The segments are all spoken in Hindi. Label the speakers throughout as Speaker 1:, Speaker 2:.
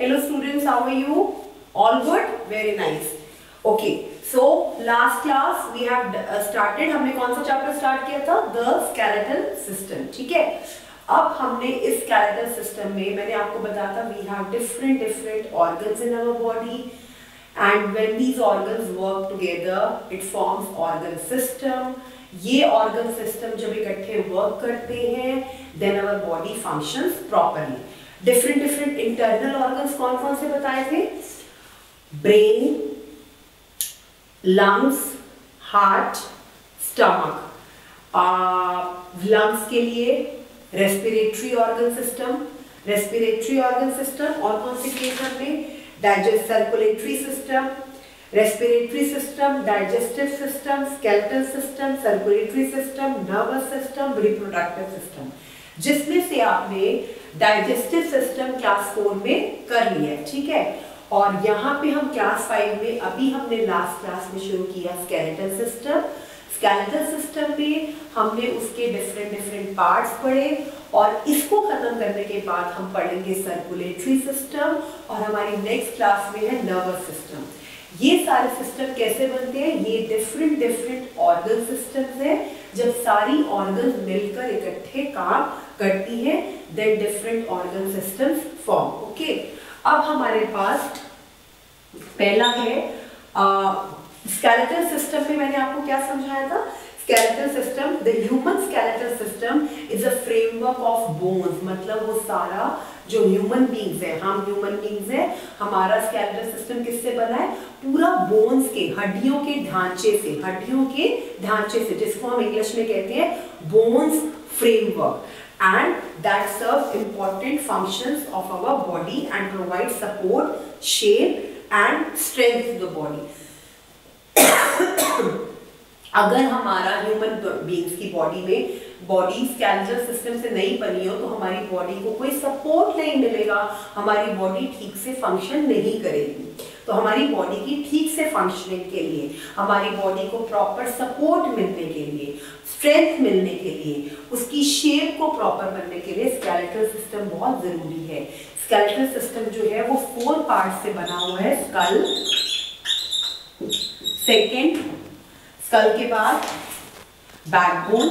Speaker 1: Hello students, how are you? All good? Very nice. Okay, so last class we have started. हमने कौन सा चैप्टर स्टार्ट किया था? The skeletal system. ठीक है, अब हमने इस skeletal system में मैंने आपको बताया था we have different organs in our body, and when these organs work together it forms organ system. ये organ system जब इकट्ठे work करते हैं then our body functions properly. different internal organs कौन कौन से बताए थे? Brain, lungs, heart, stomach. Lungs के लिए रेस्पिरेटरी ऑर्गन सिस्टम और कौन से किए हमने? Digest circulatory system, respiratory system, digestive system, skeletal system, circulatory system, nervous system, reproductive system. जिसमें से आपने डाइजेस्टिव सिस्टम क्लास 4 में कर लिया है. ठीक है, और यहाँ पे हम क्लास 5 में अभी हमने लास्ट क्लास में शुरू किया स्केलेटल सिस्टम में हमने उसके डिफरेंट पार्ट्स पढ़े, और इसको खत्म करने के बाद हम पढ़ेंगे सर्कुलेटरी सिस्टम, और हमारी नेक्स्ट क्लास में है नर्वस सिस्टम. ये सारे सिस्टम कैसे बनते हैं? ये डिफरेंट ऑर्गन सिस्टम्स हैं. जब सारी ऑर्गन मिलकर इकट्ठे काम करती है then different organ systems form. Okay, अब हमारे पास पहला है स्केलेटल सिस्टम में मैंने आपको क्या समझाया था? Skeletal system, the human skeletal system is a framework of bones. मतलब वो सारा जो ह्यूमन बींग्स है, हम ह्यूमन बींग्स हैं, हमारा स्केलेटल सिस्टम किससे बना है? पूरा बोन्स के, हड्डियों के ढांचे से, जिसको हम इंग्लिश में कहते हैं bones framework. And that serves important functions of our body and provides support, shape and strength to the body. अगर हमारा ह्यूमन बींग्स की बॉडी स्केलेटल सिस्टम से नहीं बनी हो तो हमारी बॉडी को कोई सपोर्ट नहीं मिलेगा, हमारी बॉडी ठीक से फंक्शन नहीं करेगी. तो हमारी बॉडी की ठीक से फंक्शनिंग के लिए, हमारी बॉडी को प्रॉपर सपोर्ट मिलने के लिए, स्ट्रेंथ मिलने के लिए, उसकी शेप को प्रॉपर बनने के लिए स्केलेटल सिस्टम बहुत जरूरी है. स्केलेटल सिस्टम जो है वो 4 पार्ट से बना हुआ है. स्कल के बाद बैकबोन,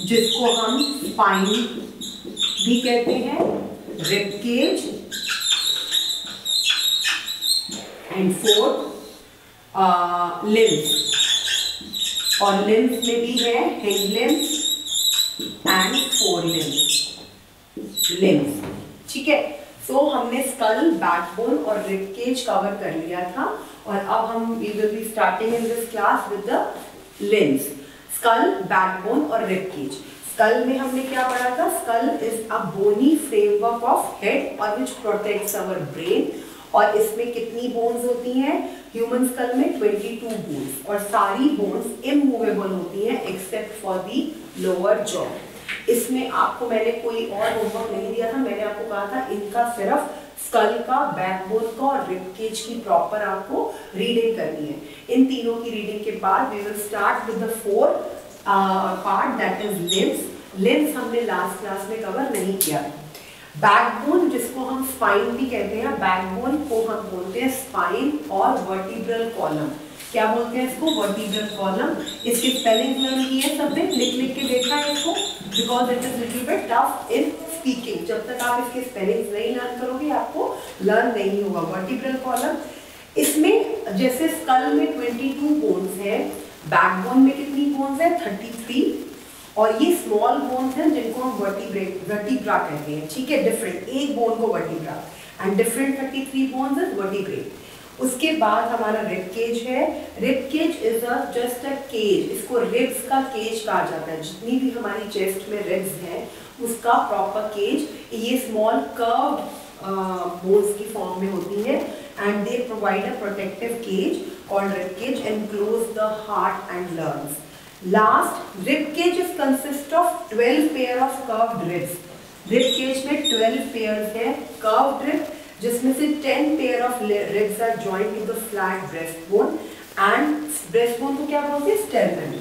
Speaker 1: जिसको हम स्पाइन भी कहते हैं, रिब केज, एंड 4 लिम्स. और लिम्स में भी है हिंड लिम्स एंड 4 लिम्स. ठीक है, सो हमने स्कल, बैकबोन और रिब केज कवर कर लिया था, और अब हम we will be starting in this class with the limbs. Skull, backbone और रिब केज. स्कल में हमने क्या पढ़ा था? Skull is a bony framework of head और विच प्रोटेक्ट्स आवर ब्रेन. और इसमें कितनी बोन्स होती हैं? ह्यूमन स्कल में 22 बोन्स, और सारी बोन्स इमूवेबल होती हैं except for the lower jaw. इसमें आपको मैंने कोई और होमवर्क नहीं दिया था. मैंने आपको कहा था इनका सिर्फ स्कल का, बैकबोन का और रिब केज की प्रॉपर आपको रीडिंग करनी है. इन तीनों की रीडिंग के बाद we will start with the 4 part that is limbs. Limbs हमने लास्ट क्लास में कवर नहीं किया. बैकबोन, जिसको हम स्पाइन भी कहते हैं, बैकबोन को हम बोलते हैं स्पाइन और वर्टिब्रल कॉलम. क्या बोलते हैं इसको? Vertebral column. इसकी स्पेलिंग लर्न की है सबने, लिख के देखा है इसको, because it is little bit tough in speaking. जब तक आप इसके स्पेलिंग नहीं लर्न करोगे आपको लर्न नहीं होगा. वर्टिब्रल कॉलम, इसमें जैसे स्कल में 22 बोन्स है, बैकबोन में कितनी बोन्स है? 33. और ये स्मॉल बोन्स हैं जिनको हम वर्टिब्रा कहते हैं. ठीक है, डिफरेंट, एक बोन को vertebra and different 33 bones is vertebrate. उसके बाद हमारा रिब केज है. Rib cage is just a cage. इसको रिब्स का केज कहा जाता है. जितनी भी हमारी चेस्ट में रिब्स हैं उसका प्रॉपर केज. ये स्मॉल कर्व्ड बोन्स की फॉर्म में होती है, and they provide a protective cage called rib cage enclose the heart and lungs. Last, rib cage is consist of 12 pair of curved ribs. Rib cage में 12 pairs है curved rib, जिसमें से 10 pair of ribs are joined to the flat breastbone, and breastbone को क्या बोलते हैं? Sternum.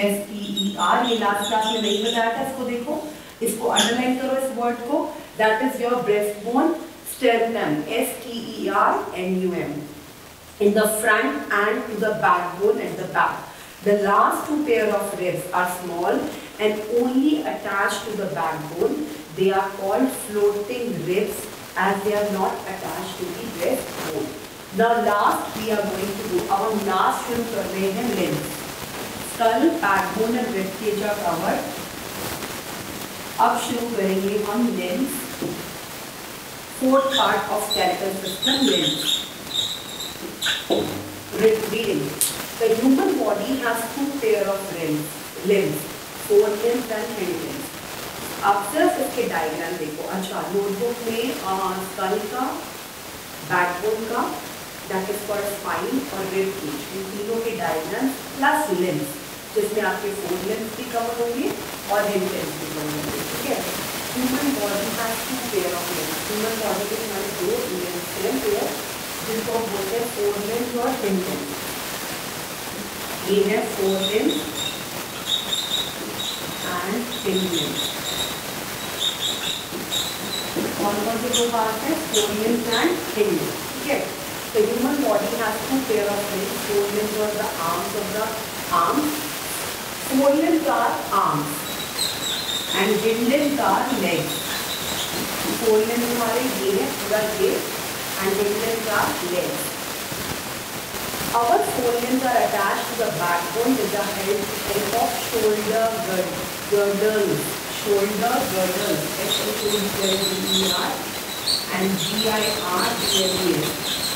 Speaker 1: S-T-E-R. ये लास्ट क्लास में नहीं बताया था. इसको देखो, इसको अंडरलाइन करो इस वर्ड को. That is your breastbone, sternum, sternum, in the front and to the backbone at the back. The last two pair of ribs are small and only attached to the backbone. They are called floating ribs as they are not attached to the breastbone. Now last we are going to do, our last शुरू कर रहे हैं limbs. Skull, backbone and rib cage are covered. अब शुरू करेंगे हम limbs. Fourth part of skeletal system, limbs. Reading. The human body has two pair of limbs, forelimbs and hindlimbs. अब सिर्फ इसके डायग्राम देखो. अच्छा, नोटबुक में स्कल का, बैकबोन का, दैट इज फॉर स्पाइन और रिब केज, इन तीनों के डायग्राम प्लस लिम्स, जिसमें आपके फोरलिम्स भी कवर होंगे और हिंडलिम्स भी कवर होंगे. ठीक है. Human body has two pair of limbs. Human body के हमारे दो लिम्स हैं जिनको बोलते हैं फोरलिम्स और हिंडलिम्स. ये है फोरलिम्स एंड हिंडलिम्स. कौन से दो पार्ट है? Forelimbs and हिंडलिम्स. ठीक है. The human body has two pair of limbs. Forelimbs are the arms of the arms. Forelimbs are arms and hindlimbs are legs. Forelimbs हमारे ये है पूरा ये and hindlimbs are legs. Our forelimbs are attached to the backbone with the help of shoulder girdles. Shoulder girdles. S-H-O-U-L-D-E-R and G-I-R-D-L-E-S.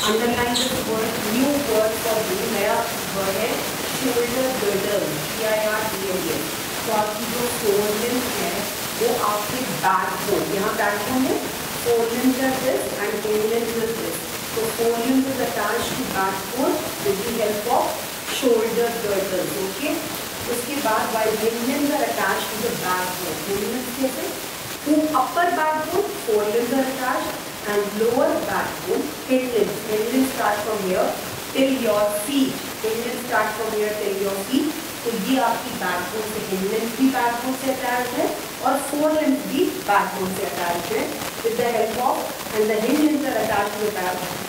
Speaker 1: Underline this word, new word for you. नया word है shoulder girdles. G-I-R-D-L-E-S. तो आपकी जो forelimbs है वो आपके backbone, यहाँ backbone है, forelimbs are this and hindlimbs is this. So forelimbs is attached to backbone with the help of shoulder girdles. Okay. उसके बाद while hindlimbs are attached to the backbone. Hindlimbs कैसे? To upper backbone, forelimbs are attached, and lower backbone, hindlimbs. Hindlimbs start from here till your feet. Hindlimbs start from here till your feet. तो ये आपकी backbone से, hindlimbs भी backbone से attached है और forelimbs भी backbone से attached है with the help of, and the hindlimbs are attached to the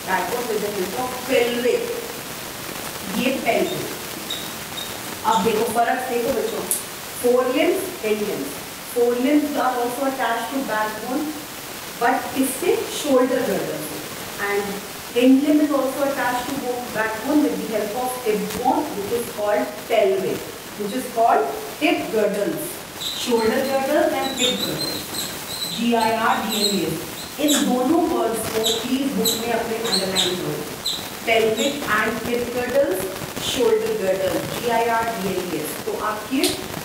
Speaker 1: backbone with the help of pelvic. ये pelvic. अब देखो फर्क देखो बच्चों. Forelimbs, hindlimbs. Forelimbs are also attached to backbone, but इससे shoulder girdle, and hindlimb is also attached to backbone with the help of hip bone, which is called pelvic, which is called hip girdles. Shoulder girdles and hip girdles. G-I-R-D-L-E-S. इन दोनों वर्ड्स को प्लीज बुक में अपने अंडरलाइन करो. pelvic and hip girdles, shoulder girdles. G-I-R-D-L-E-S. तो आपके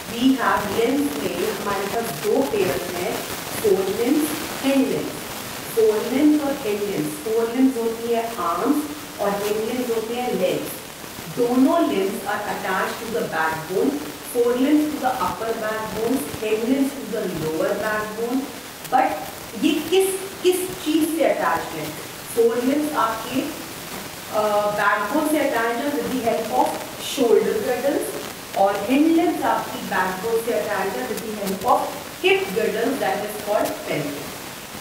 Speaker 1: we have limbs में हमारे पास दो पेयर हैं, forelimbs, hindlimbs. Forelimbs और hindlimbs. Forelimbs होती है arms और hindlimbs होते हैं legs. दोनों limbs are attached to the backbone. Forelimbs to the upper backbone, hindlimbs to the lower backbone. But ये किस चीज से attached है? Forelimbs आपके backbone से attached है with the help of shoulder girdles, और hindlimbs आपकी backbone से attached है with the help of hip girdles, that is called pelvic.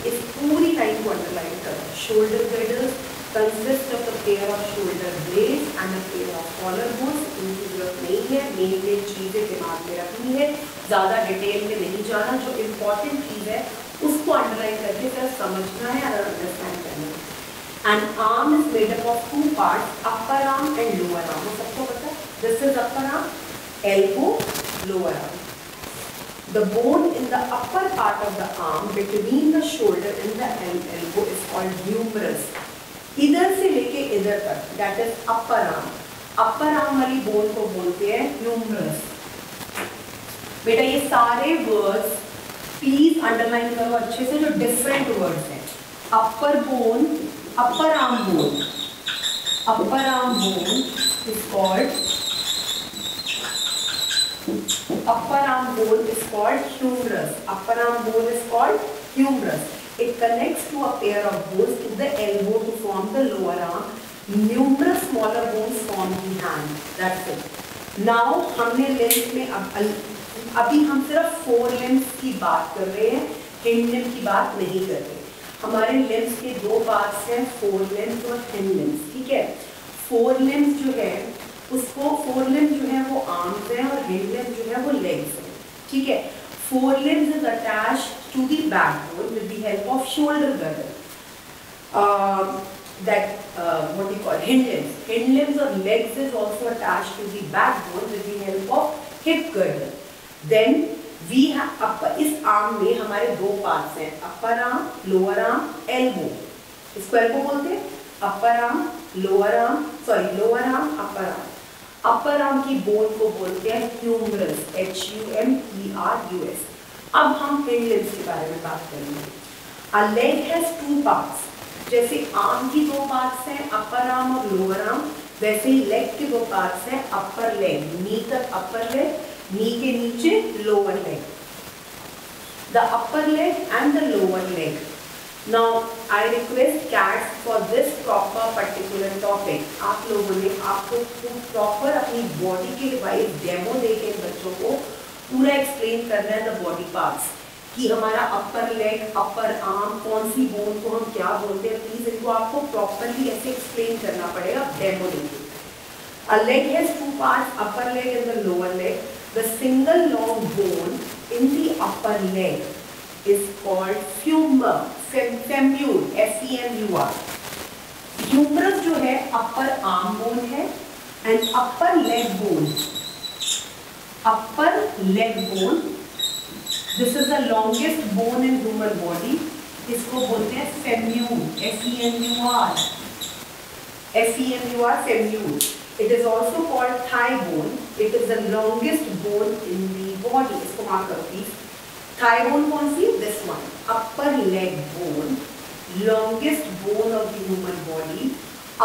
Speaker 1: इस पूरी लाइन को अंडरलाइन करो. Shoulder girdles consist of a pair of shoulder blades and a pair of collarbones. इनकी जरूरत नहीं है, मेन चीजें दिमाग में रखनी है, ज्यादा डिटेल में नहीं जाना. जो इम्पोर्टेंट चीज है उसको अंडरलाइन करके सिर्फ समझना है और अंडरस्टैंड करना है. An arm is made up of two parts, upper arm and lower arm. वो सबको पता है. This is upper arm, elbow, lower arm. The bone in the upper part of the arm between the shoulder and the elbow is called humerus. इधर से लेके इधर तक, that is upper arm. Upper arm वाली bone को बोलते हैं humerus. बेटा ये सारे words please underline करो अच्छे से, जो different words हैं. Upper bone, upper arm bone. Upper arm bone is called upper arm bone is called humerus. Upper arm bone is called humerus. It connects to a pair of bones in the elbow to form the lower arm. Numerous smaller bones form the hand. That's it. Now हमने limbs में अभी हम सिर्फ four limbs की बात कर रहे हैं, hind limb की बात नहीं कर रहे. हमारे लिम्स के दो पार्ट्स हैं, फोर लिम्स और हिंड लिम्स, ठीक है। फोर लिम्स जो है उसको, फोर लिम्स जो है वो आर्म्स हैं और हिंड लिम्स जो है वो लेग्स हैं, ठीक है। Four limbs is attached to the backbone with the help of shoulder girdle, what do you call hind limbs. Hind limbs or legs is also attached to the backbone with the help of hip girdle. Then we have इस आर्म में हमारे दो पार्ट्स हैं, upper arm, lower arm, elbow. इसको एल्बो बोलते हैं, upper arm, lower arm, sorry lower arm, upper arm. Upper arm की बोन को बोलते हैं ह्यूमरस, HUMERUS। अब हम हिंड लिम्स के बारे में बात करेंगे। A leg has two parts. जैसे आर्म की दो पार्ट्स हैं, अपर आर्म और लोअर आर्म, वैसे ही लेग के दो पार्ट्स हैं, अपर लेग, नी तक अपर लेग, नी के नीचे lower leg. The upper leg and the lower leg. Now I request cats for this proper particular topic, आप लोगों ने आपको प्रॉपर अपनी बॉडी के वाइज डेमो देके बच्चों को पूरा एक्सप्लेन करना है द बॉडी पार्ट्स, कि हमारा अपर लेग, अपर आर्म, कौन सी बोन को हम क्या बोलते हैं। प्लीज इनको आपको प्रॉपरली ऐसे एक्सप्लेन करना पड़ेगा डेमो देके। A leg has two parts, upper leg and the lower leg. The single long bone in the upper leg is called femur, femur, FEMUR. Humerus जो है अपर आर्म बोन है and upper leg bone, upper leg bone. This is the longest bone in human body. इसको बोलते हैं femur, FEMUR, FEMUR, femur. It is also called thigh bone. It is the longest bone in the body. इसको मार्क करो प्लीज। Thigh bone कौन सी? This one. Upper leg bone, longest bone of the human body.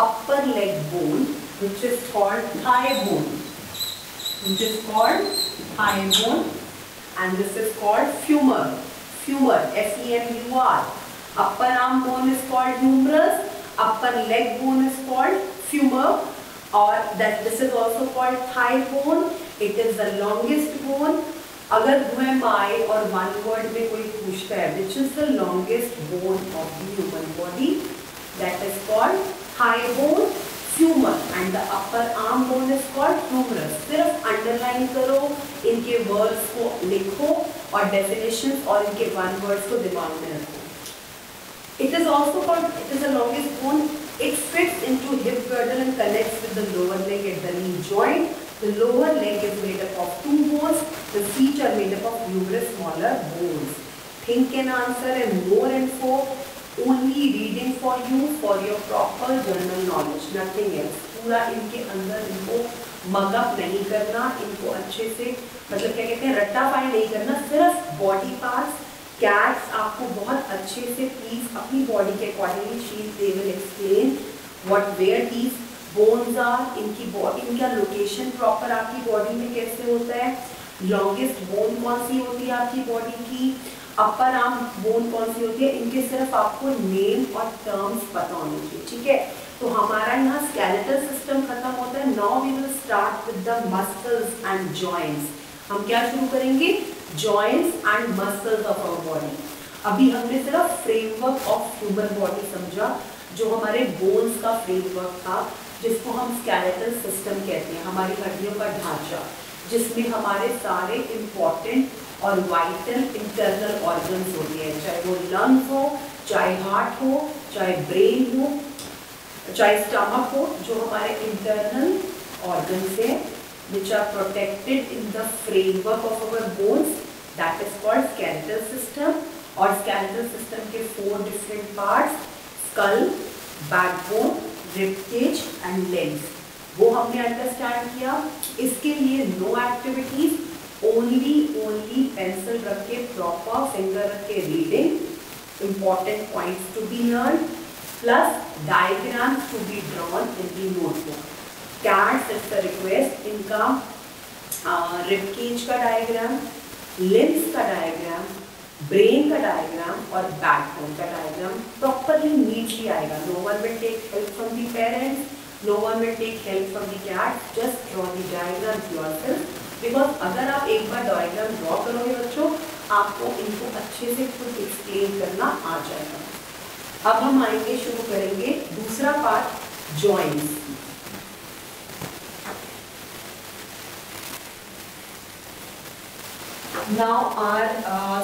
Speaker 1: Upper leg bone, which is called thigh bone, which is called thigh bone. And this is called femur, femur, FEMUR. Upper arm bone is called humerus, upper leg bone is called femur, or that this is also called thigh bone. It is the longest bone. अगर दो MI और one word में कोई पूछता है which is the longest bone of the human body, that is called thigh bone, femur, and the upper arm bone is called humerus. सिर्फ अंडरलाइन करो, इनके वर्ड्स को लिखो और डेफिनेशंस और इनके वन वर्ड्स को दिमाग में रखो। It is also called, it is the longest bone. It fits into hip girdle and connects with the lower leg at the knee joint. The lower leg is made up of two bones. The feet are made up of numerous smaller bones. Think and answer and more info. Only reading for you for your proper general knowledge, nothing else. पूरा इनके अंदर इनको मगअप नहीं करना, इनको अच्छे से मतलब क्या कहते हैं रट्टाफाई नहीं करना, सिर्फ बॉडी पार्ट्स। कैट्स आपको बहुत अच्छे से प्लीज अपनी बॉडी के accordingly sheet they will explain what where these bones are, इनकी बॉडी, इनका लोकेशन प्रॉपर आपकी बॉडी में कैसे होता है, लॉन्गेस्ट बोन कौन सी होती है आपकी बॉडी की, अपर आर्म बोन कौन सी होती है, इनके सिर्फ आपको नेम और टर्म्स पता होने चाहिए, ठीक है। तो हमारा यहाँ स्केलेटल सिस्टम खत्म होता है। Now we will start with the muscles and joints. हम क्या शुरू करेंगे? Joints and muscles of our body. अभी हमने सिर्फ फ्रेमवर्क ऑफ ह्यूमन बॉडी समझा, जो हमारे बोन्स का फ्रेमवर्क था, जिसको हम स्केलेटल सिस्टम कहते हैं, हमारी हड्डियों का ढांचा, जिसमें हमारे सारे इम्पॉर्टेंट और वाइटल इंटरनल ऑर्गन्स होते हैं, चाहे वो लंग्स हो, चाहे हार्ट हो, चाहे ब्रेन हो, चाहे स्टमक हो, जो हमारे इंटरनल ऑर्गन्स हैं which are protected in the framework of our bones, that is called skeletal system. और skeletal system के 4 different parts, skull, backbone, rib cage and legs, वो हमने अंडरस्टैंड किया। इसके लिए नो एक्टिविटीज, ओनली पेंसिल रख के प्रॉपर फिंगर रख के reading, important points to be learn, plus diagrams to be drawn in the notebook. Cats it's a request, इनका रिब केज का डायग्राम, लिम्स का डायग्राम, ब्रेन का डायग्राम और बैकबोन का डायग्राम प्रॉपरली नीटली आएगा। No one will take help from the parents, no one will take help from the cat, just draw the diagrams yourself, because अगर आप एक बार डायग्राम ड्रॉ करोगे बच्चों, आपको इनको अच्छे से खुद एक्सप्लेन करना आ जाएगा। अब हम आएंगे, शुरू करेंगे दूसरा part, joints. Now our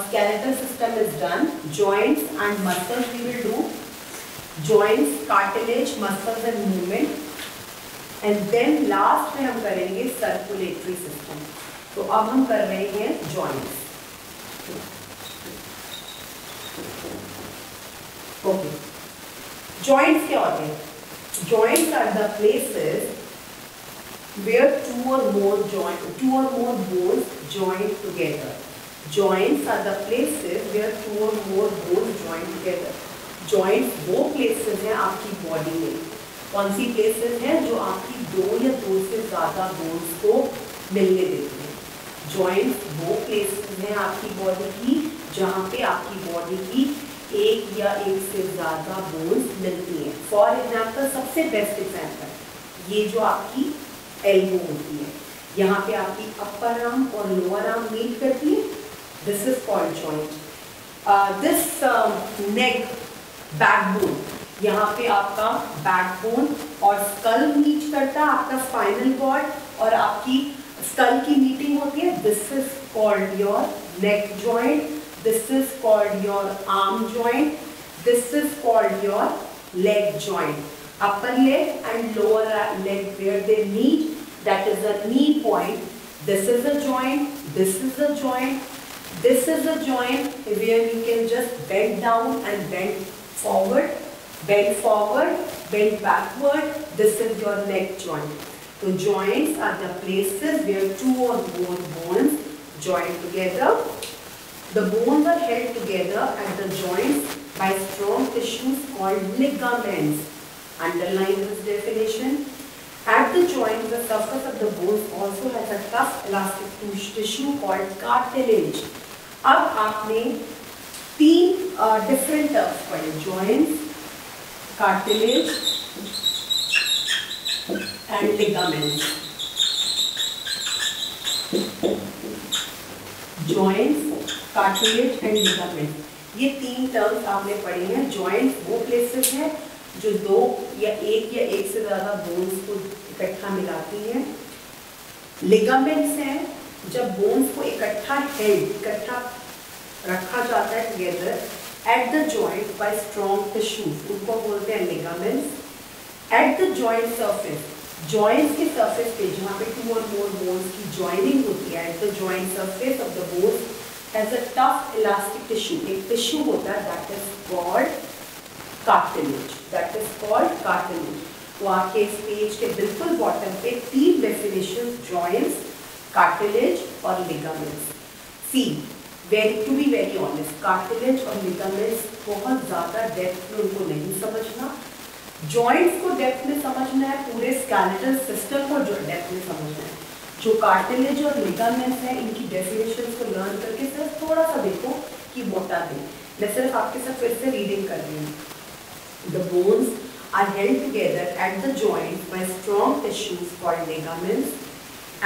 Speaker 1: skeletal system is done. Joints and muscles we will do. Joints, cartilage, muscles and movement. And then last में हम करेंगे circulatory system. तो अब हम कर रहे हैं joints. Okay. Joints क्या होते हैं? Joints are the places where two or more bones join together. Joints are the places where two or more bones join together. Joints वो places हैं आपकी body में. कौन सी places हैं जो आपकी दो या दो से ज़्यादा bones को मिलने देती हैं. Joints वो places हैं आपकी body की जहाँ पे आपकी body की एक या एक से ज़्यादा bones मिलती हैं. For example, सबसे best example, ये जो आपकी एल्बो होती है, यहाँ पे आपकी अपर आर्म और लोअर आर्म मीट करती है. This is called joint. This neck, backbone, यहाँ पे आपका बैकबोन और स्कल मीट करता है, आपका स्पाइनल कॉर्ड और आपकी स्कल की मीटिंग होती है. This is called your neck joint. This is called your arm joint. This is called your leg joint. Upper leg and lower leg where they meet, that is the knee point. This is a joint, this is a joint, this is a joint where you can just bend down and bend forward, bend backward. This is your neck joint. So joints are the places where two or more bones join together. The bones are held together at the joints by strong tissues called ligaments. Underline this definition. At the joints, the surface of the bones also has a tough elastic tissue called cartilage. अब आपने तीन different terms पढ़े, joints, cartilage and ligaments. Joints, cartilage and ligament, ये तीन टर्म्स आपने पढ़े हैं. जॉइंट्स वो प्लेसेस हैं जो दो या एक से ज़्यादा बोन्स को इकट्ठा मिलाती हैं. लिगामेंट्स हैं जब बोन्स को इकट्ठा रखा जाता है together at the joint bye strong tissues, उनको बोलते हैं ligaments. At the joint surface, joints के सरफेस पे जहाँ पे टू और मोर बोन्स की जॉइनिंग होती है, at the joint surface of the bones has a tough elastic tissue. एक टिश्यू होता है that is called cartilage. That is called cartilage. तो आपके इस पेज के बिल्कुल बॉटम पे तीन डेफिनेशन, जॉइंट्स, कार्टिलेज और ligaments. See, to be very honest, cartilage और लिगामेंट्स बहुत ज़्यादा डेप्थ में उनको नहीं समझना. जॉइंट्स को डेप्थ में समझना है, पूरे स्केलेटल सिस्टम को जो डेप्थ में समझना है. जो कार्टिलेज और लिगामेंट्स हैं इनकी डेफिनेशंस को लर्न करके सिर्फ थोड़ा सा देखो कि मोटा दें. मैं सिर्फ आपके साथ फिर से रीडिंग कर रही हूँ. The bones are held together at the joints by strong tissues called ligaments.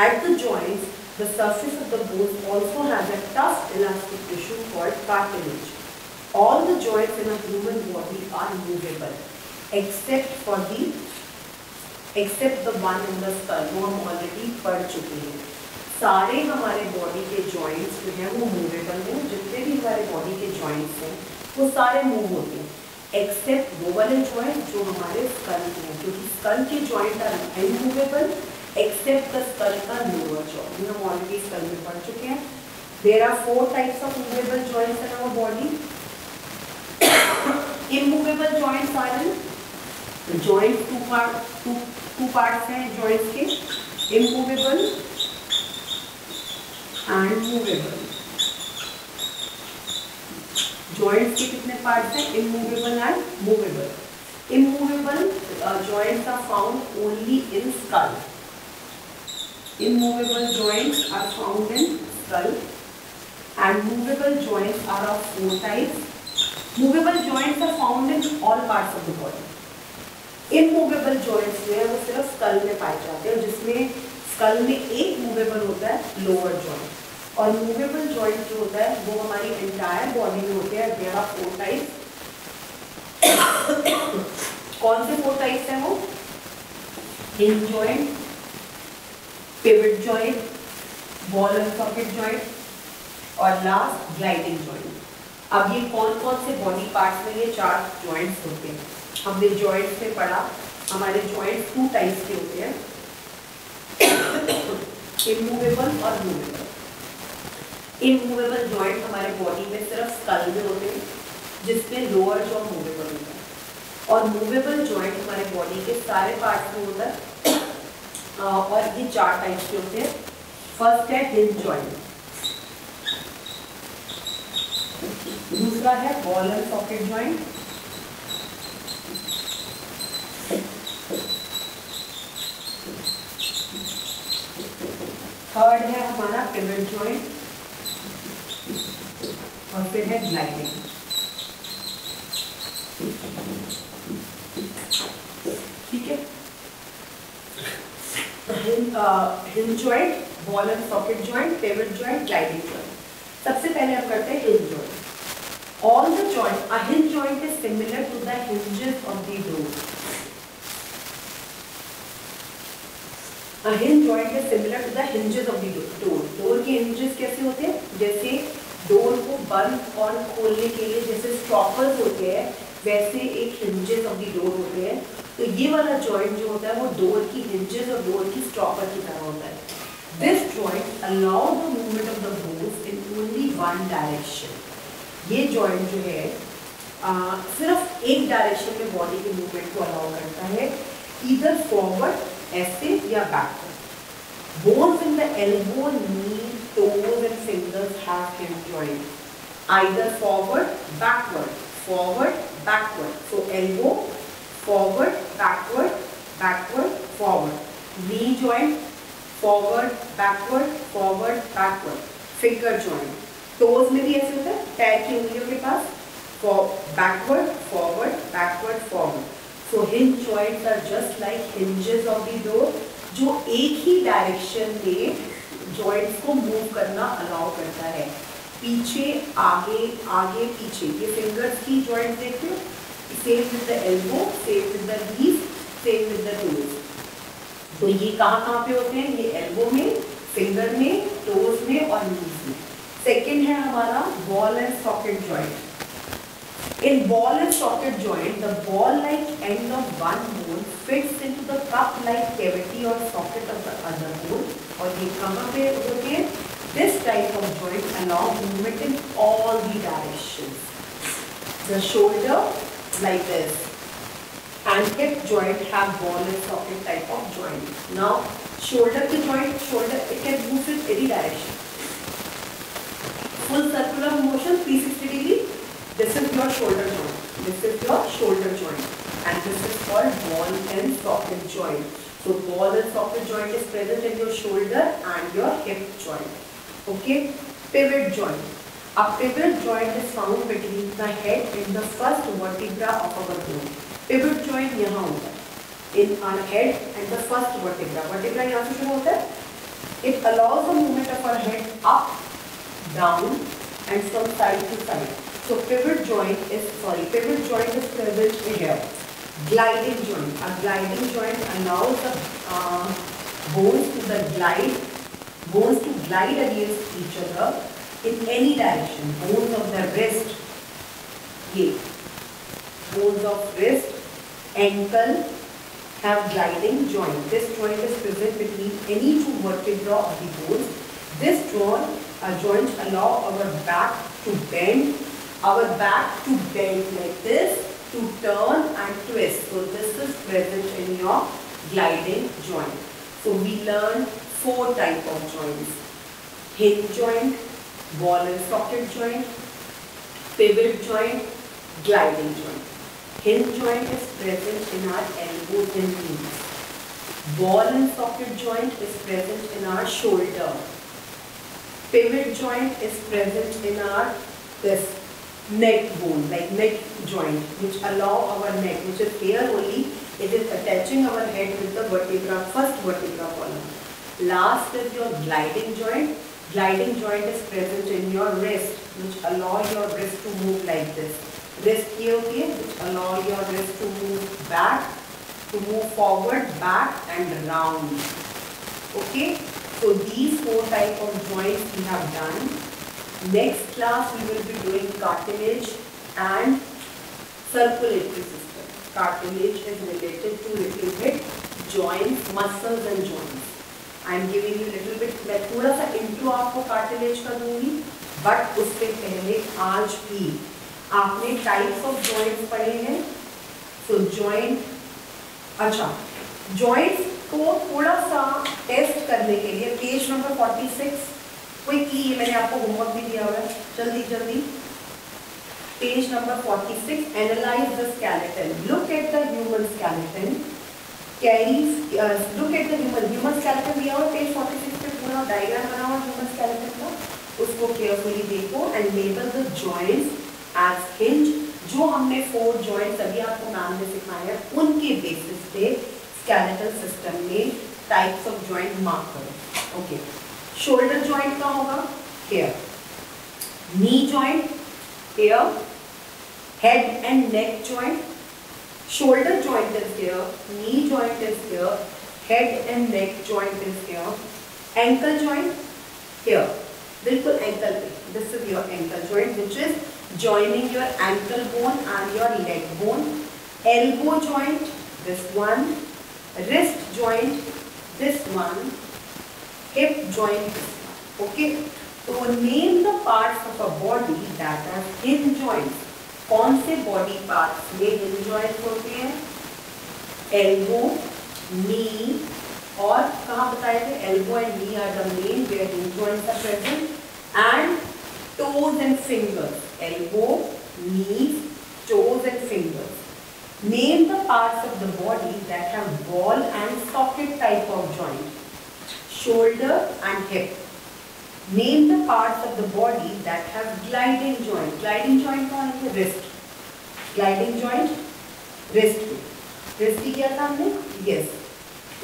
Speaker 1: At the joints the surface of the bones also has a tough elastic tissue called cartilage. All the joints in a human body are movable except the one in the skull, वो हम ऑलरेडी पढ़ चुके हैं. सारे हमारे बॉडी के जॉइंट्स जो हैं वो मूवेबल हैं. जितने भी हमारे बॉडी के जॉइंट्स हैं वो सारे मूव होते हैं एक्सेप्ट वो वाले जॉइंट जो हमारे स्कल के हैं, क्योंकि स्कल के joint are immovable except the skull का लोअर जॉ. ये हम ऑलरेडी स्कल में पढ़ चुके हैं. There are 4 types of movable joints in our body. Immovable joints are in joint two parts हैं जॉइंट्स के, इमूवेबल एंड मूवेबल. जॉइंट्स के कितने पार्ट्स हैं? Immovable and movable. Immovable joints are found only in skull. Immovable joints are found in skull and movable joints are of 4 types. Movable joints are found in all parts of the body. Immovable joints जो है वो सिर्फ स्कल में पाए जाते हैं, जिसमें स्कल में एक मूवेबल होता है लोअर जॉइंट, और मूवेबल जॉइंट जो होता है वो हमारी एंटायर बॉडी में होते हैं. There are 4 types. कौन से 4 टाइप्स हैं वो? Hinge joint, pivot joint, ball and socket joint और लास्ट ग्लाइडिंग जॉइंट। अब ये कौन कौन से बॉडी पार्ट्स में ये 4 जॉइंट्स होते हैं? हमने जॉइंट्स में पढ़ा, हमारे जॉइंट्स 2 टाइप्स के होते हैं, इमूवेबल और मूवेबल। इमूवेबल जॉइंट हमारे बॉडी में सिर्फ स्कल में होते हैं, जिसमें लोअर जॉ मूवेबल होता है, और मूवेबल जॉइंट हमारे बॉडी के सारे पार्ट्स में होता है। और ये 4 टाइप्स के होते हैं। फर्स्ट है हिंज जॉइंट, दूसरा है ball and socket joint, third है हमारा पिवट जॉइंट और फिर है ग्लाइडिंग। ठीक है, hinge joint, ball and socket joint, pivot joint, gliding joint. सबसे पहले हम करते हैं hinge joint. All the joint, a hinge joint is similar to the hinges of the door. A hinge joint is similar to the hinges of the door. Door के hinges कैसे होते हैं? जैसे डोर को बंद और खोलने के लिए जैसे स्टॉपर्स होते हैं, वैसे एक hinges of the door होते हैं। तो ये वाला joint जो होता है वो डोर की hinges और डोर की स्टॉपर की तरह होता है। This joint allows the movement of the bones in only one direction. ये जॉइंट जो है सिर्फ एक डायरेक्शन में बॉडी के मूवमेंट को अलाउ करता है, इधर फॉरवर्ड ऐसे या backward. Bones in the elbow, knee, toes and fingers have hinge joint, either forward backward, forward backward. So elbow forward backward, backward forward. Knee joint forward backward, forward backward. Finger joint, toes में भी ऐसे होता है, पैर की उंगलियों के पास, backward forward, backward forward. So hinge joints are just like hinges of the door, जो एक ही डायरेक्शन में जॉइंट्स को मूव करना अलाउ करता है, पीछे आगे आगे पीछे। ये फिंगर्स की जॉइंट देखते हो, same with the elbow, same with the knees, same with the toes. तो ये कहाँ पे होते हैं? ये एल्बो में, फिंगर में, टोज में और नीज में। सेकेंड है हमारा ball and socket joint. In ball and socket joint, the ball like end of one bone fits into the cup like cavity or socket of the other bone. और ये कहाँ पे होते हैं? This type of joint allow movement in all the directions. The shoulder like this and hip joint have ball and socket type of joint. Now shoulder की joint, shoulder it can move in any direction. Full circular motion 360 degree. This is your shoulder joint. This is your shoulder joint, and this is called ball and socket joint. So ball and socket joint is present in your shoulder and your hip joint. Okay. Pivot joint. A pivot joint is found between the head and the first vertebra of our bone. Pivot joint यहाँ होता है in our head and the first vertebra. Vertebra यहाँ से शुरू होता है. It allows the movement of our head up, down, and from side to side. So pivot joint is present here. Gliding joint. A gliding joint allows the bones to glide against each other in any direction. Bones of the wrist, bones of wrist, ankle have gliding joint. This joint is present between any two vertebrae of the bones. This joint allow our back to bend, like this, to turn and twist. So this is present in your gliding joint. So we learned 4 types of joints: hinge joint, ball and socket joint, pivot joint, gliding joint. Hinge joint is present in our elbows and knees. Ball and socket joint is present in our shoulder. Pivot joint is present in our this neck bone, like neck joint, which allow our neck, which is here only, it is attaching our head with the vertebra, first vertebra column. Last is your gliding joint. Gliding joint is present in your wrist, which allow your wrist to move like this. Wrist ये होती है which allow your wrist to move back, to move forward, back and round. Okay, so these 4 type of joints we have done. Next class we will be doing cartilage and circulatory system. Cartilage is related to little bit joints, muscles and joints. I am giving you little bit, मैं थोड़ा सा इंट्रो आपको कार्टिलेज का दूंगी, बट उससे पहले आज भी आपने टाइप्स ऑफ जॉइंट्स पढ़े हैं. सो जॉइंट, अच्छा जॉइंट्स को थोड़ा सा टेस्ट करने के लिए पेज नंबर 46 क्विकली, ये मैंने आपको होमवर्क भी दिया हुआ है, जल्दी जल्दी. Page number 46, analyse the skeleton. Look at the human skeleton. Carries, look at the human skeleton दिया हुआ पेज 46 पे, पूरा डायग्राम बना हुआ ह्यूमन स्केलेटन का, उसको केयरफुली देखो and label the joints as hinge. जो हमने 4 जॉइंट्स अभी आपको मैम ने सिखाए हैं, उनके बेसिस पे स्केलेटल सिस्टम में टाइप्स ऑफ जॉइंट मार्क करो. ओके, शोल्डर जॉइंट का होगा here, knee joint here, head and neck joint, shoulder joint is here, knee joint is here, head and neck joint is here, ankle joint here, बिल्कुल ankle पे, this is your ankle joint which is joining your ankle bone and your leg bone. Elbow joint, this one, wrist joint, this one, hip joint, this one. Okay, तो name the parts of a body that are hinge joints. कौन से बॉडी पार्ट्स में हिंज जॉइंट्स होते हैं? एल्बो, नी, और कहाँ बताए थे? Elbow and knee are the main where hinge joints are present, and toes and fingers. Elbow, knee, toes and fingers. Name the parts of the body that have ball and socket type of joint. Shoulder and hip. Name the parts of the body that have gliding joint. Gliding joint कौन है? Wrist. Gliding joint wrist पे. Wrist की किया था हमने? Yes.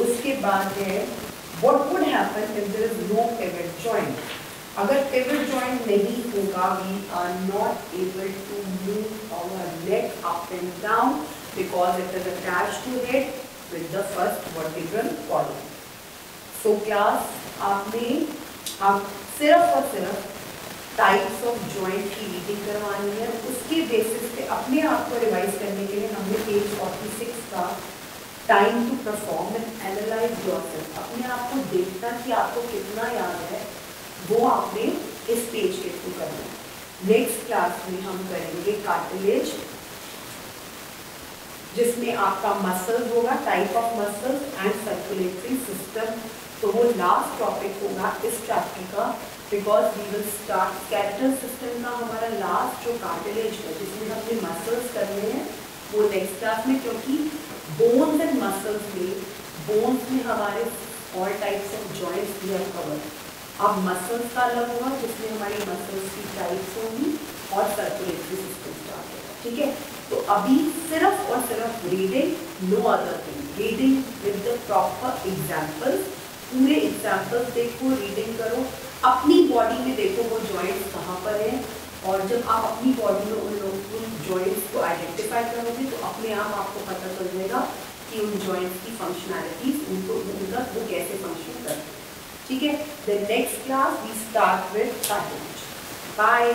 Speaker 1: उसके बाद है what would happen if there is no pivot joint. अगर pivot joint नहीं होगा, we are not able to move our leg up and down because it is attached to it with the first vertebral column. So class आपने आप सिर्फ और सिर्फ टाइप्स ऑफ जॉइंट की रीडिंग करवानी है. उसके बेसिस पे अपने आप को रिवाइज करने के लिए हमने पेज 46 का time to perform and analyse yourself, अपने आप को देखना कि आपको कितना याद है, वो आपने इस पेज के थ्रू करना है. नेक्स्ट क्लास में हम करेंगे कार्टिलेज, जिसमें आपका मसल्स होगा, type of muscles and circulatory system. तो वो लास्ट टॉपिक होगा इस चैप्टर का, because we will start skeletal system का हमारा लास्ट जो कार्टिलेज है, जिसमें हमने मसल्स करने हैं, वो नेक्स्ट क्लास में, क्योंकि बोन्स एंड मसल्स में, बोन्स में हमारे ऑल टाइप्स ऑफ जॉइंट्स भी आर कवर. अब मसल्स का अलग होगा जिसमें हमारी मसल्स की टाइप्स होगी और सर्कुलेटरी सिस्टम स्टार्ट होगा. ठीक है, तो अभी सिर्फ और सिर्फ reading, no other thing. Reading with the proper examples. पूरे एग्जाम्पल्स देखो, रीडिंग करो, अपनी बॉडी में देखो वो जॉइंट्स कहाँ पर हैं, और जब आप अपनी बॉडी में उन जॉइंट्स को आइडेंटिफाई करोगे तो अपने आप आपको पता चल जाएगा कि उन जॉइंट्स की फंक्शनैलिटीज, उनका वो कैसे फंक्शन करते हैं. ठीक है, the next class we start with cartilage. Bye.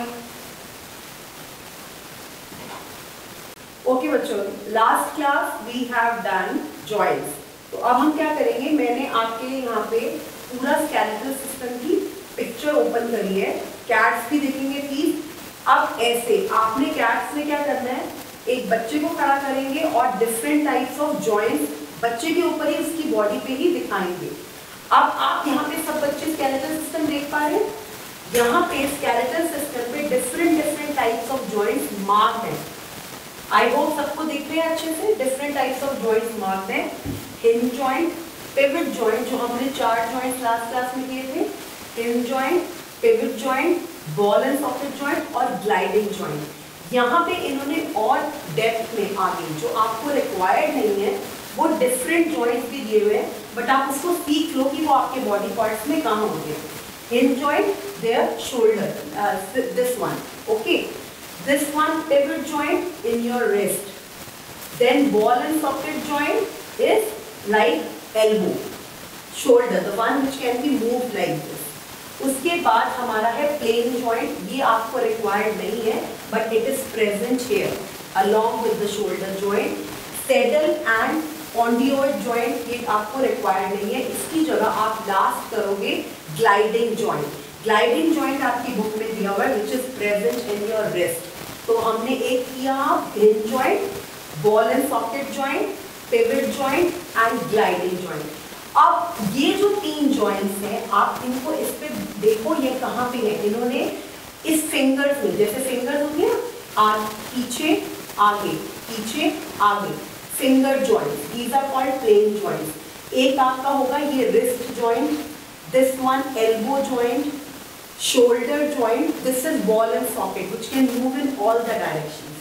Speaker 1: Okay बच्चों, last class we have done joints. तो अब हम क्या करेंगे, मैंने आपके लिए यहाँ पे पूरा स्केलेटल सिस्टम की पिक्चर ओपन करी है. कैट्स भी देखेंगे प्लीज. अब ऐसे आपने कैट्स में क्या करना है, एक बच्चे को खड़ा करेंगे और डिफरेंट टाइप्स ऑफ जॉइंट्स बच्चे के ऊपर ही, उसकी बॉडी पे ही दिखाएंगे. अब आप यहाँ पे सब बच्चे स्केलेटल सिस्टम देख पा रहे हैं. यहाँ पे स्केलेटल सिस्टम पे different types of joints mark है. आई होप सबको दिख रहे हैं अच्छे से. Different types of joints mark है. हिंज जॉइंट, पिवट जॉइंट, जो हमने 4 जॉइंट लास्ट क्लास में किए थे, hinge joint, pivot joint, ball and socket joint और ग्लाइडिंग जॉइंट. यहाँ पे इन्होंने और डेप्थ में आगे जो आपको रिक्वायर्ड नहीं है वो डिफरेंट जॉइंट्स भी दिए हुए हैं, बट आप उसको सीख लो कि वो आपके बॉडी पार्ट्स में कहाँ होते हैं. Hinge joint, there shoulder, this one. Okay, This one pivot joint in your wrist. Then ball and socket joint is like elbow. Shoulder, the one which can be moved like this. उसके बाद हमारा है प्लेन जॉइंट. ये आपको रिक्वायर्ड नहीं है, but it is present here along with the shoulder joint. Saddle and condyloid joint ये आपको रिक्वायर्ड नहीं है. इसकी जगह आप लास्ट करोगे ग्लाइडिंग जॉइंट. ग्लाइडिंग जॉइंट आपकी बुक में दिया हुआ है which is present in your wrist. तो हमने एक किया hinge joint, ball and socket joint, pivot joint and gliding joint. अब ये जो 3 जॉइंट्स हैं, आप इनको इस पे देखो ये कहाँ पे है. इन्होंने इस फिंगर्स में, जैसे फिंगर्स होंगे ना, पीछे आगे पीछे आगे, finger joint, these are called plane joints. एक आपका होगा ये wrist joint, this one elbow joint, shoulder joint, this is ball and socket which can move in all the directions.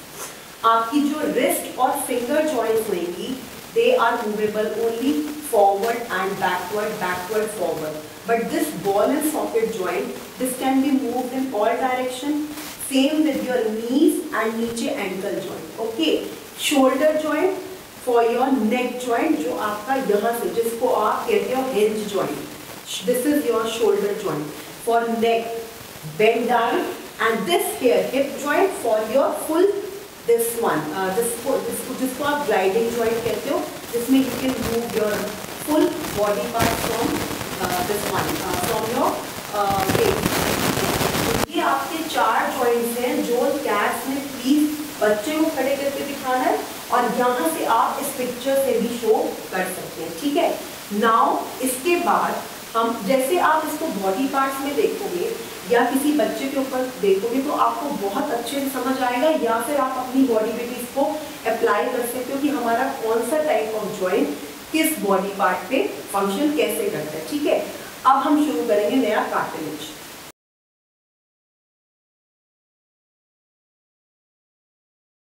Speaker 1: आपकी जो रिस्ट और फिंगर जॉइंट्स होंगी, they are movable only forward and backward forward. But this ball and socket joint, this can be moved in all directions. Same with your knees and नीचे ankle joint. Okay. Shoulder joint for your neck joint, जो आपका यहाँ से, जिसको आप कहते हो hinge joint. This is your shoulder joint for neck. Bend down, and this here hip joint for your full. This one, जिसको आप ग्लाइडिंग जॉइंट कहते हो, जिसमें you can move your full body part from this one, from your face. ये आपके 4 जॉइंट्स हैं जो क्लास में प्लीज बच्चे को खड़े करके दिखाना है, और यहाँ से आप इस पिक्चर से भी शो कर सकते हैं. ठीक है. नाउ इसके बाद हम, जैसे आप इसको बॉडी पार्ट्स में देखोगे या किसी बच्चे के ऊपर देखोगे तो आपको बहुत अच्छे से समझ आएगा, या फिर आप अपनी बॉडी पे भी इसको अप्लाई कर सकते हो कि हमारा कौन सा टाइप ऑफ जॉइंट किस बॉडी पार्ट पे फंक्शन कैसे करता है. ठीक है. अब हम शुरू करेंगे नया कार्टिलेज.